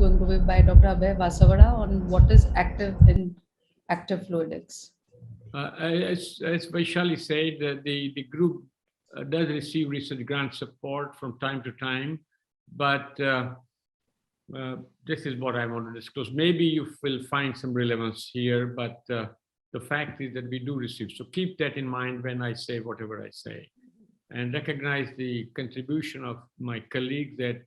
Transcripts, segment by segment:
going to be by Dr. Abhay Vasavada on what is active in active fluidics. As Vaishali said, the group does receive research grant support from time to time, but this is what I want to disclose. Maybe you will find some relevance here, but the fact is that we do receive. So keep that in mind when I say whatever I say, and recognize the contribution of my colleagues at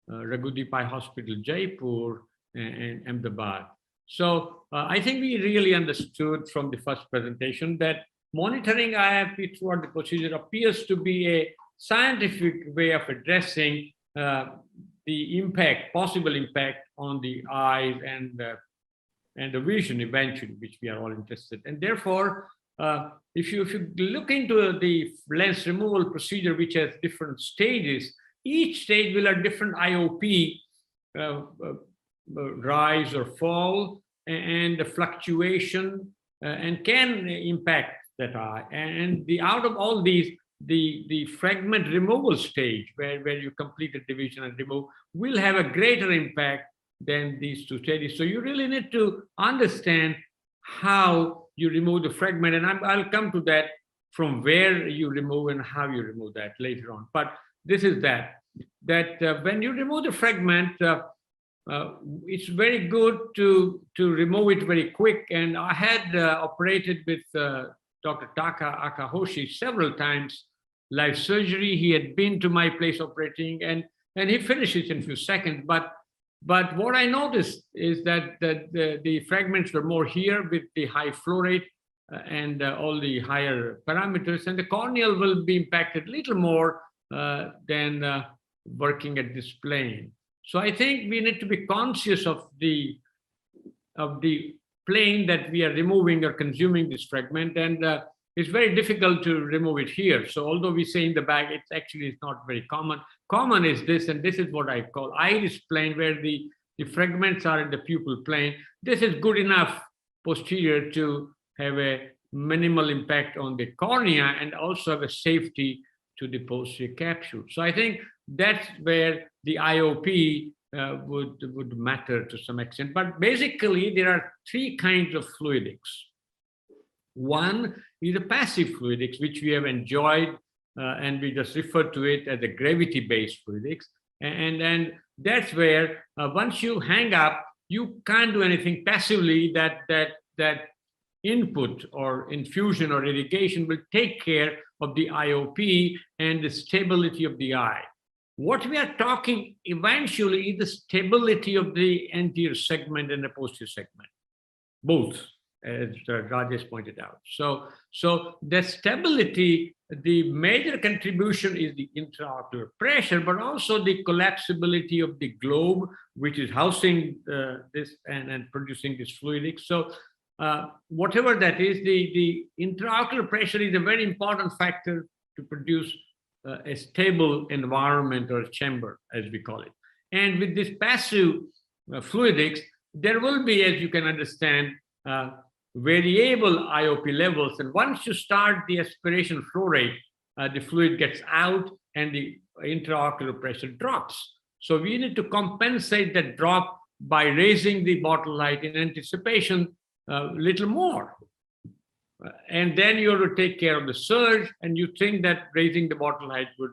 Raghudi Pai Hospital, Jaipur, and Ahmedabad. So I think we really understood from the first presentation that monitoring IIP throughout the procedure appears to be a scientific way of addressing the impact, possible impact on the eyes and the vision eventually, which we are all interested in. And therefore, if you look into the lens removal procedure, which has different stages, each stage will have different IOP, rise or fall, and the fluctuation, and can impact that eye. And out of all these, the fragment removal stage, where you complete the division and remove, will have a greater impact than these two stages. So you really need to understand how you remove the fragment, and I'll come to that, from where you remove and how you remove that later on. But this is that when you remove the fragment, it's very good to remove it very quick. And I had operated with Dr. Taka Akahoshi several times, live surgery. He had been to my place operating, and he finishes in a few seconds. But what I noticed is that the fragments were more here with the high flow rate and all the higher parameters, and the corneal will be impacted a little more than working at this plane. So I think we need to be conscious of the plane that we are removing or consuming this fragment, and it's very difficult to remove it here. So although we say in the back, it's actually not very common. Common is this, and this is what I call iris plane, where the fragments are in the pupil plane. This is good enough posterior to have a minimal impact on the cornea and also have a safety to the posterior capsule. So I think that's where the IOP would matter to some extent. But basically, there are three kinds of fluidics. One is the passive fluidics, which we have enjoyed, and we just refer to it as a gravity-based fluidics. And that's where once you hang up, you can't do anything passively. That input or infusion or irrigation will take care of the IOP and the stability of the eye. What we are talking eventually is the stability of the anterior segment and the posterior segment, both, as Rajesh pointed out. So the stability, the major contribution is the intraocular pressure, but also the collapsibility of the globe, which is housing this and producing this fluidic. So whatever that is, the intraocular pressure is a very important factor to produce a stable environment or chamber, as we call it. And with this passive fluidics, there will be, as you can understand, variable IOP levels. And once you start the aspiration flow rate, the fluid gets out and the intraocular pressure drops. So we need to compensate that drop by raising the bottle height in anticipation a little more. And then you have to take care of the surge, and you think that raising the bottle height would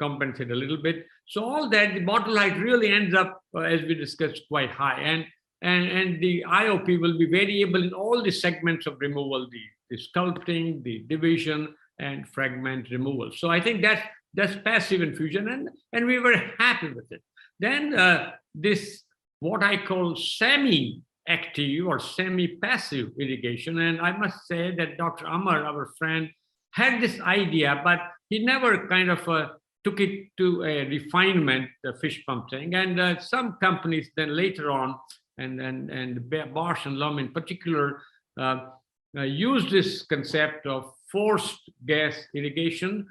compensate a little bit. So all that, the bottle height really ends up, as we discussed, quite high. And the IOP will be variable in all the segments of removal, the sculpting, the division, and fragment removal. So I think that's passive infusion, and we were happy with it. Then this, what I call semi-active or semi-passive irrigation. And I must say that Dr. Amar, our friend, had this idea, but he never kind of took it to a refinement, the fish pump thing. And some companies then later on, and Bosch and Lum in particular, used this concept of forced gas irrigation,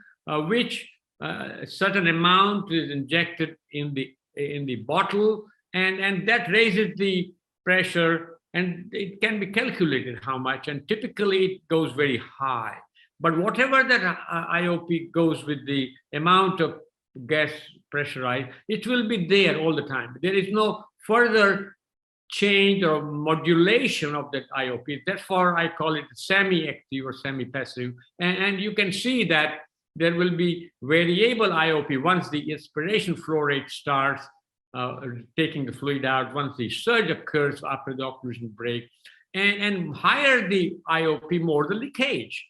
which a certain amount is injected in the bottle, and that raises the pressure, and it can be calculated how much, and typically it goes very high. But whatever that IOP goes with the amount of gas pressurized, it will be there all the time. There is no further change or modulation of that IOP. Therefore, I call it semi-active or semi-passive. And you can see that there will be variable IOP once the inspiration flow rate starts taking the fluid out, once the surge occurs after the occlusion break. And higher the IOP, more the leakage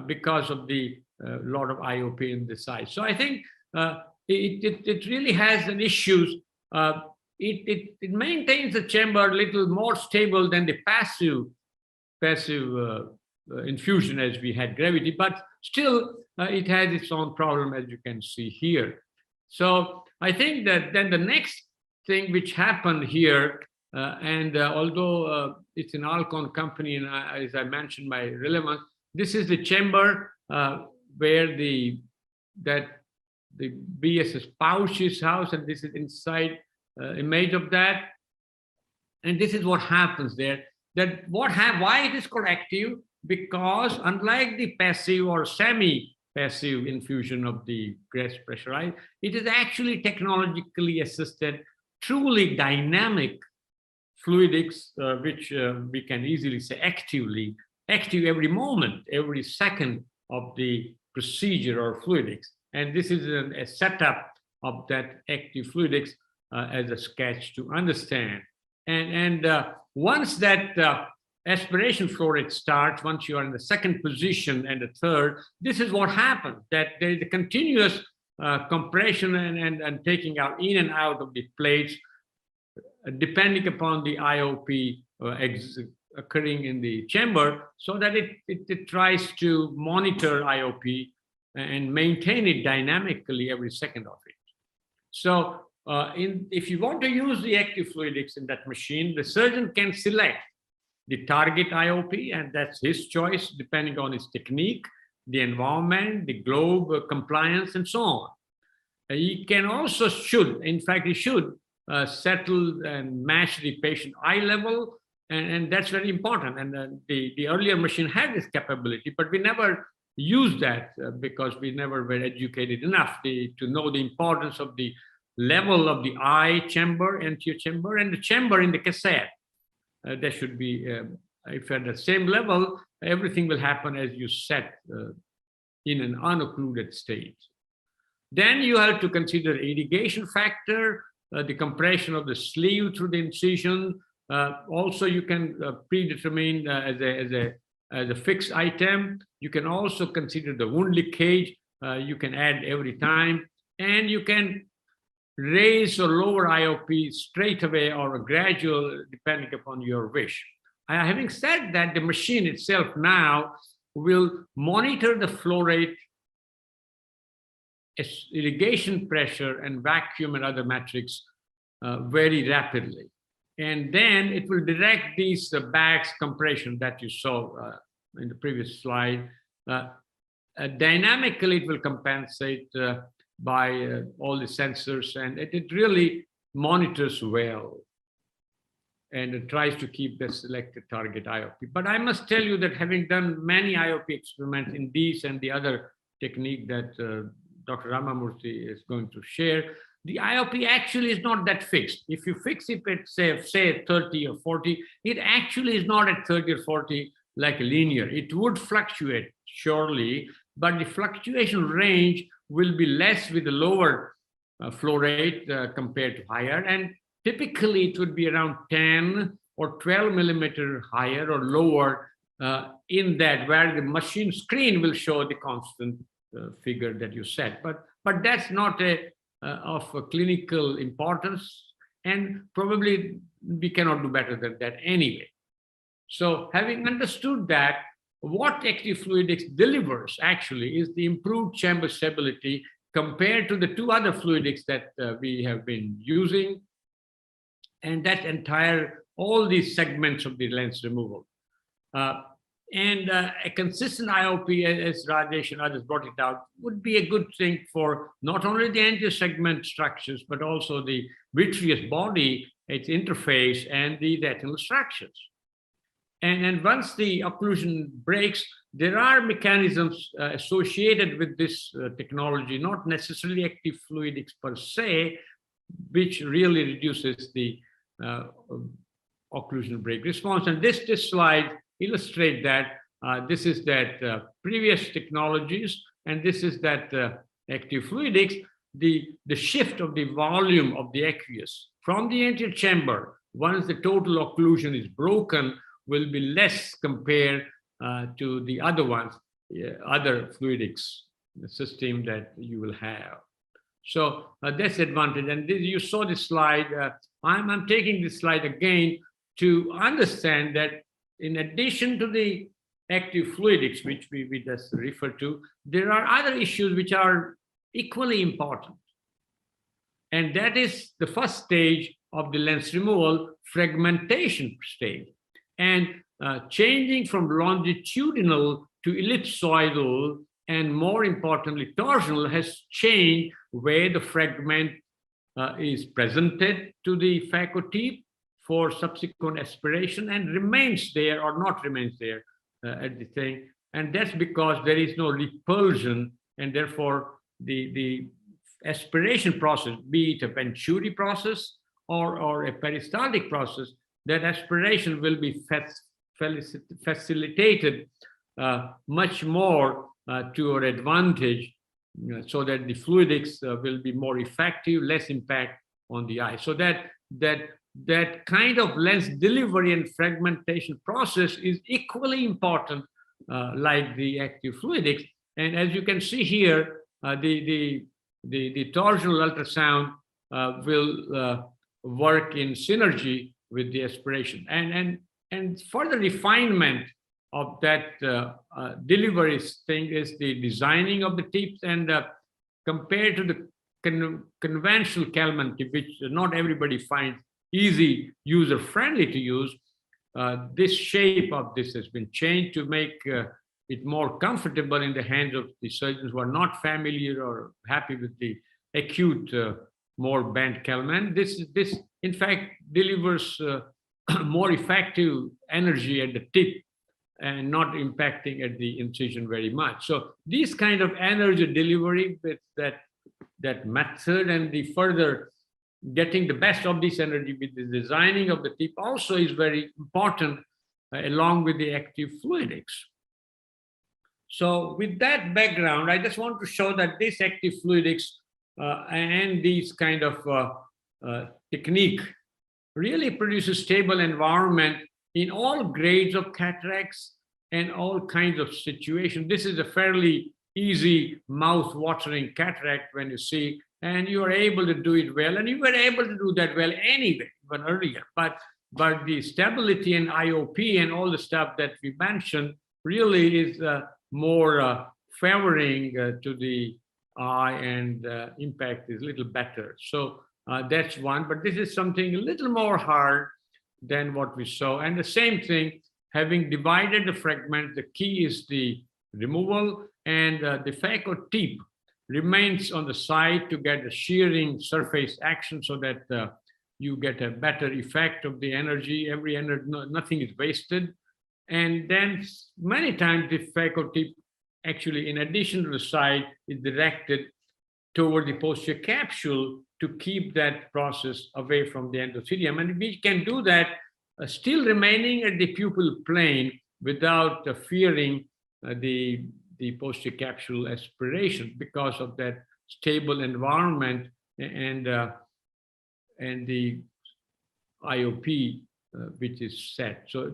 because of the lot of IOP in the size. So I think it really has an issues. It maintains the chamber a little more stable than the passive infusion as we had gravity, but still it has its own problem, as you can see here. So I think that then the next thing which happened here, although it's an Alcon company, and as I mentioned by relevance, this is the chamber where the BSS pouch is housed, and this is inside image of that. And this is what happens there. Why it is called active? Because unlike the passive or semi-passive infusion of the gas pressurized, it is actually technologically assisted, truly dynamic fluidics, which we can easily say active every moment, every second of the procedure or fluidics. And this is a setup of that active fluidics as a sketch to understand. And once that aspiration flow rate starts, once you are in the second position and the third, this is what happens, that there is a continuous compression and taking out in and out of the plates, depending upon the IOP occurring in the chamber, so that it tries to monitor IOP and maintain it dynamically every second of it. So if you want to use the active fluidics in that machine, the surgeon can select the target IOP, and that's his choice, depending on his technique, the environment, the globe compliance, and so on. He can also in fact, he should settle and match the patient eye level, and that's very important. And the earlier machine had this capability, but we never used that because we never were educated enough to know the importance of the level of the eye chamber, anterior chamber, and the chamber in the cassette. There should be, if at the same level, everything will happen as you set in an unoccluded state. Then you have to consider irrigation factor, the compression of the sleeve through the incision. Also, you can predetermine as a fixed item. You can also consider the wound leakage. You can add every time, and you can raise or lower IOP straight away or gradual, depending upon your wish. Having said that, the machine itself now will monitor the flow rate, irrigation pressure, and vacuum and other metrics very rapidly. And then it will direct these bags compression that you saw in the previous slide. Dynamically, it will compensate by all the sensors, and it really monitors well, and it tries to keep the selected target IOP. But I must tell you that having done many IOP experiments in these and the other technique that Dr. Ramamurthy is going to share, the IOP actually is not that fixed. If you fix it at say 30 or 40, it actually is not at 30 or 40 like linear. It would fluctuate, surely, but the fluctuation range will be less with the lower flow rate compared to higher. And typically it would be around 10 or 12 millimeter higher or lower in that, where the machine screen will show the constant figure that you set. But that's not of a clinical importance, and probably we cannot do better than that anyway. So having understood that, what active fluidics delivers actually is the improved chamber stability compared to the two other fluidics that we have been using, and that all these segments of the lens removal. And a consistent IOP, as Rajesh and others brought it out, would be a good thing for not only the anterior segment structures, but also the vitreous body, its interface, and the retinal structures. And once the occlusion breaks, there are mechanisms associated with this technology, not necessarily active fluidics per se, which really reduces the occlusion break response. And this slide illustrates that. This is that previous technologies, and this is that active fluidics. The shift of the volume of the aqueous from the anterior chamber, once the total occlusion is broken, will be less compared to the other ones, other fluidics system that you will have. So that's advantage. And this, you saw this slide. I'm taking this slide again to understand that in addition to the active fluidics, which we just referred to, there are other issues which are equally important. And that is the first stage of the lens removal, fragmentation stage. And changing from longitudinal to ellipsoidal, and more importantly, torsional, has changed where the fragment is presented to the phaco tip for subsequent aspiration and remains there or not remains there at the thing. And that's because there is no repulsion, and therefore the aspiration process, be it a Venturi process or a peristaltic process, that aspiration will be facilitated much more to our advantage, so that the fluidics will be more effective, less impact on the eye. So that kind of lens delivery and fragmentation process is equally important, like the active fluidics. And as you can see here, the torsional ultrasound will work in synergy with the aspiration. And further refinement of that delivery thing is the designing of the tips, and compared to the conventional Kalman tip, which not everybody finds easy, user-friendly to use, this shape of this has been changed to make it more comfortable in the hands of the surgeons who are not familiar or happy with the acute, more bent Kalman. This in fact delivers more effective energy at the tip and not impacting at the incision very much. So these kind of energy delivery with that method, and the further getting the best of this energy with the designing of the tip also is very important, along with the active fluidics. So with that background, I just want to show that this active fluidics and these kind of technique really produces stable environment in all grades of cataracts and all kinds of situations. This is a fairly easy mouth-watering cataract when you see, and you are able to do it well, and you were able to do that well anyway, even earlier. But the stability and IOP and all the stuff that we mentioned really is more favoring to the eye, and impact is a little better. So that's one, but this is something a little more hard than what we saw. And the same thing, having divided the fragment, the key is the removal, and the phaco tip remains on the side to get a shearing surface action, so that you get a better effect of the energy. Every energy, nothing is wasted. And then many times the phaco tip actually, in addition to the side, is directed toward the posterior capsule to keep that process away from the endothelium. And we can do that still remaining at the pupil plane without fearing the posterior capsule aspiration, because of that stable environment and the IOP which is set. So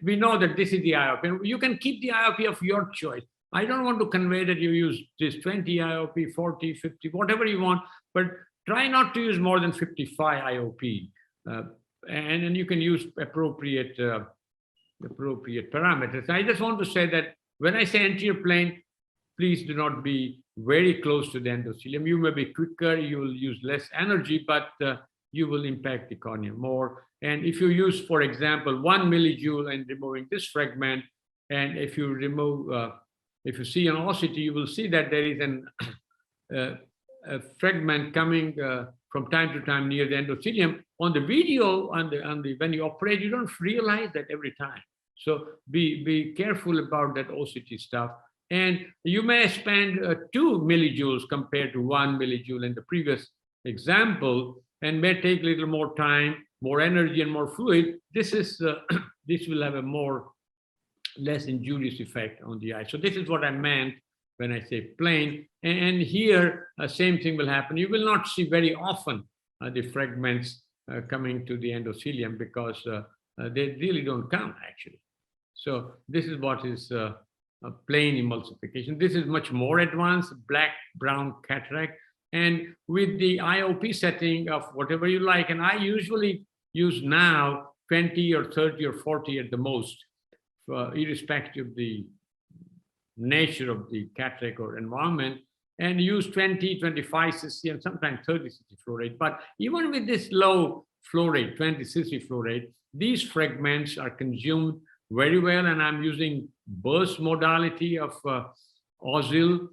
we know that this is the IOP. You can keep the IOP of your choice. I don't want to convey that you use this 20 IOP, 40, 50, whatever you want, but try not to use more than 55 IOP. And then you can use appropriate parameters. I just want to say that when I say anterior plane, please do not be very close to the endothelium. You may be quicker, you will use less energy, but you will impact the cornea more. And if you use, for example, 1 millijoule in removing this fragment, and if you remove, if you see an OCT, you will see that there is a fragment coming from time to time near the endothelium. On the video, when you operate, you don't realize that every time. So be careful about that OCT stuff. And you may spend 2 millijoules compared to 1 millijoule in the previous example, and may take a little more time, more energy, and more fluid. This is this will have a less injurious effect on the eye. So this is what I meant when I say plain. And here, same thing will happen. You will not see very often the fragments coming to the endothelium because they really don't come actually. So this is what is a plain emulsification. This is much more advanced, black-brown cataract. And with the IOP setting of whatever you like, and I usually use now 20 or 30 or 40 at the most, irrespective of the nature of the cataract or environment, and use 20, 25 cc and sometimes 30 cc flow rate. But even with this low flow rate, 20 cc flow rate, these fragments are consumed very well, and I'm using burst modality of Ozil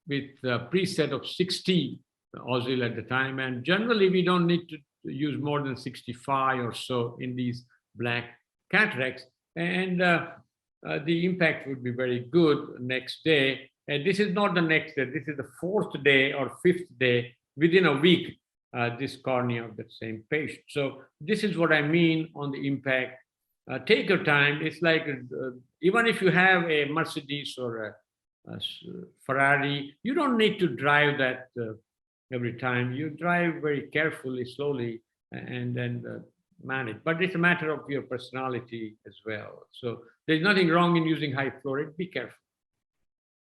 with a preset of 60 Ozil at the time. And generally, we don't need to use more than 65 or so in these black cataracts. And the impact would be very good next day. And this is not the next day, this is the 4th day or 5th day, within a week, this cornea of the same patient. So this is what I mean on the impact. Take your time. It's like, even if you have a Mercedes or a Ferrari, you don't need to drive that every time. You drive very carefully, slowly, and then manage. But it's a matter of your personality as well. So there's nothing wrong in using high flow rate. Be careful.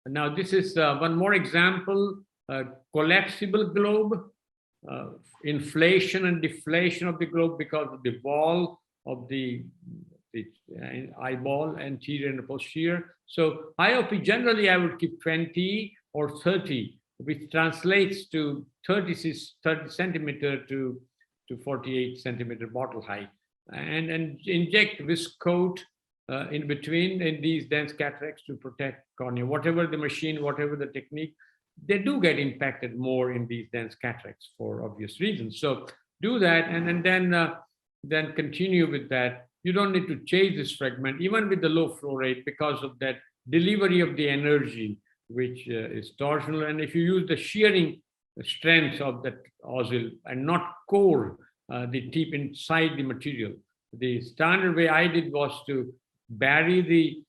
Now, this is one more example, collapsible globe, inflation and deflation of the globe because of the wall of the eyeball, anterior and posterior. So IOP, generally, I would keep 20 or 30, which translates to 30 centimeter to 48 centimeter bottle height, and inject viscoat in between in these dense cataracts to protect cornea. Whatever the machine, whatever the technique, they do get impacted more in these dense cataracts for obvious reasons. So do that, and then continue with that. You don't need to chase this fragment, even with the low flow rate, because of that delivery of the energy, which is torsional. And if you use the shearing strength of that Ozil and not core the tip inside the material, the standard way I did was to bury the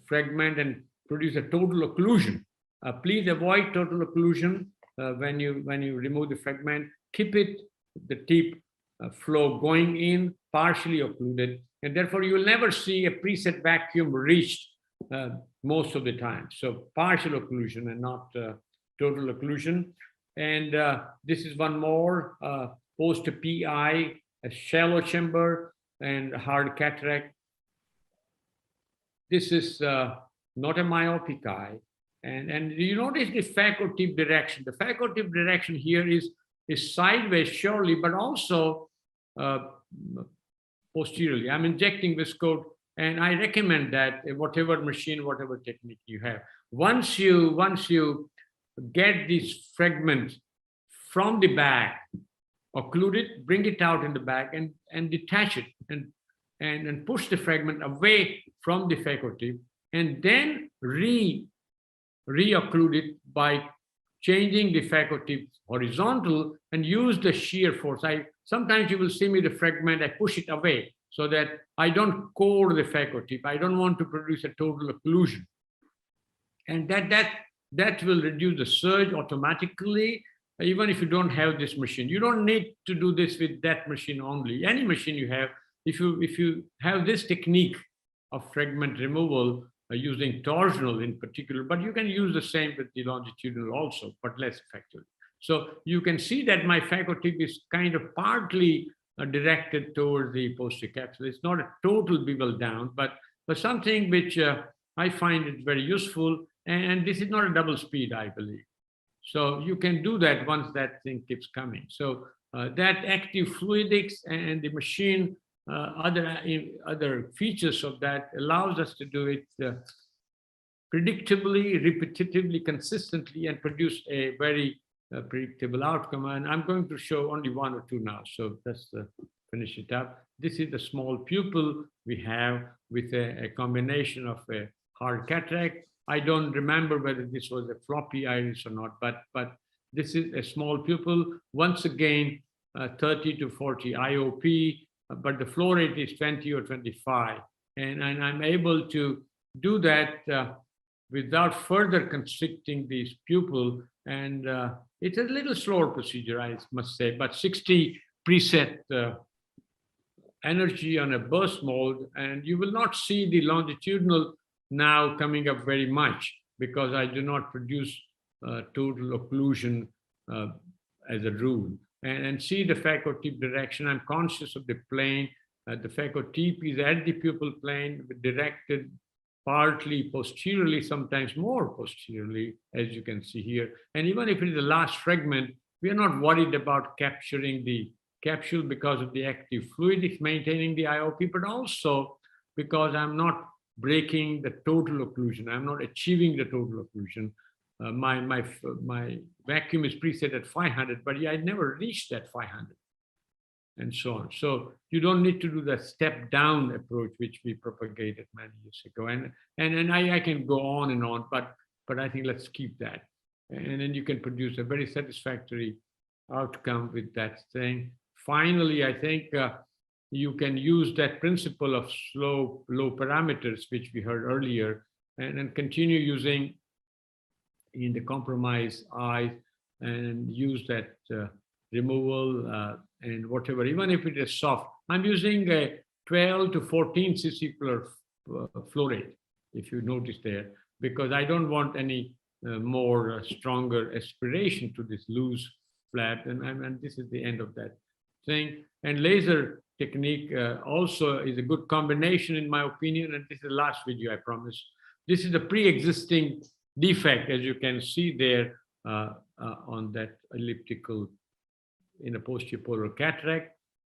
fragment and produce a total occlusion. Please avoid total occlusion when you remove the fragment. Keep it, the tip flow going in, partially occluded, and therefore you will never see a preset vacuum reached most of the time. So partial occlusion and not total occlusion. And this is one more post-PI, a shallow chamber and hard cataract. This is not a myopic eye. And you notice the phaco tip direction. The phaco tip direction here is sideways, surely, but also posteriorly. I'm injecting viscoat, and I recommend that whatever machine, whatever technique you have. Once you get these fragments from the back, occlude it, bring it out in the back, and detach it, and push the fragment away from the phaco tip, and then re-occlude it by changing the phaco tip horizontal and use the shear force. Sometimes you will see me the fragment, I push it away so that I don't core the phaco tip. I don't want to produce a total occlusion. And that will reduce the surge automatically, even if you don't have this machine. You don't need to do this with that machine only. Any machine you have, if you have this technique of fragment removal, using torsional in particular, but you can use the same with the longitudinal also, but less effectively. So you can see that my phaco tip is kind of partly directed towards the posterior capsule. It's not a total bevel down, but something which I find it very useful. And this is not a double speed, I believe. So you can do that once that thing keeps coming. So that active fluidics and the machine, other features of that allows us to do it predictably, repetitively, consistently, and produce a very predictable outcome. And I'm going to show only one or two now. So that's the finish it up. This is the small pupil we have with a combination of a hard cataract. I don't remember whether this was a floppy iris or not, but this is a small pupil. Once again, 30 to 40 IOP, but the flow rate is 20 or 25. And I'm able to do that without further constricting this pupil. And it's a little slower procedure, I must say, but 60 preset energy on a burst mode, and you will not see the longitudinal now coming up very much because I do not produce total occlusion as a rule. And see the phaco tip direction. I'm conscious of the plane. The phaco tip is at the pupil plane, directed partly posteriorly, sometimes more posteriorly, as you can see here. And even if it is the last fragment, we are not worried about capturing the capsule because of the active fluidics maintaining the IOP, but also because I'm not breaking the total occlusion. I'm not achieving the total occlusion. My vacuum is preset at 500, but I never reached that 500, and so on. So you don't need to do the step down approach, which we propagated many years ago. And I can go on and on, but I think let's keep that. And then you can produce a very satisfactory outcome with that thing. Finally, I think you can use that principle of slow, low parameters, which we heard earlier, and continue using in the compromised eye and use that removal and whatever, even if it is soft. I'm using a 12 to 14 cc per flow rate, if you notice there, because I don't want any more stronger aspiration to this loose flap. And this is the end of that thing. And laser technique also is a good combination, in my opinion. And this is the last video, I promise. This is the pre-existing defect, as you can see there on that elliptical in a posterior polar cataract.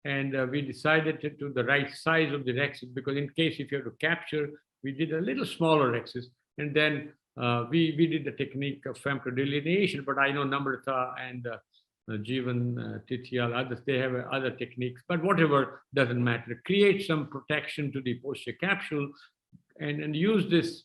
And we decided to do the right size of the rexis, because in case if you have to capture, we did a little smaller rexis. And then we did the technique of femtodelineation, but I know Namrata and Jeevan, Titial, others, they have other techniques, but whatever, doesn't matter. Create some protection to the posterior capsule and use this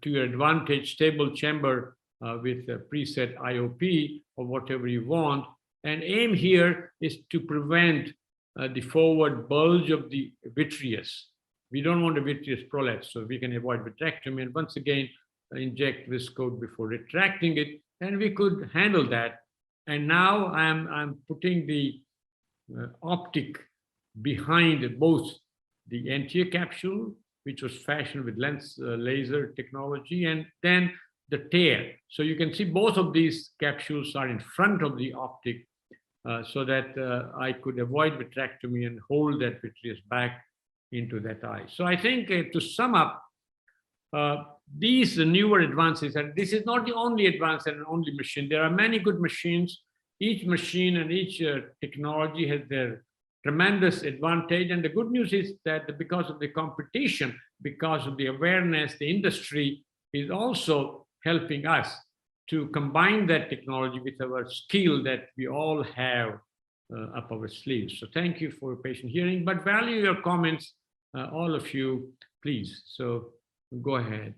to your advantage, stable chamber with a preset IOP or whatever you want. And aim here is to prevent the forward bulge of the vitreous. We don't want a vitreous prolapse, so we can avoid vitrectomy. And once again, inject viscoat before retracting it, and we could handle that. And now I'm putting the optic behind both the anterior capsule, which was fashioned with lens laser technology, and then the tear. So you can see both of these capsules are in front of the optic, so that I could avoid vitrectomy and hold that vitreous back into that eye. So I think to sum up, these newer advances, and this is not the only advance and only machine. There are many good machines. Each machine and each technology has their tremendous advantage. And the good news is that because of the competition, because of the awareness, the industry is also helping us to combine that technology with our skill that we all have up our sleeves. So thank you for your patient hearing, but value your comments, all of you, please. So go ahead.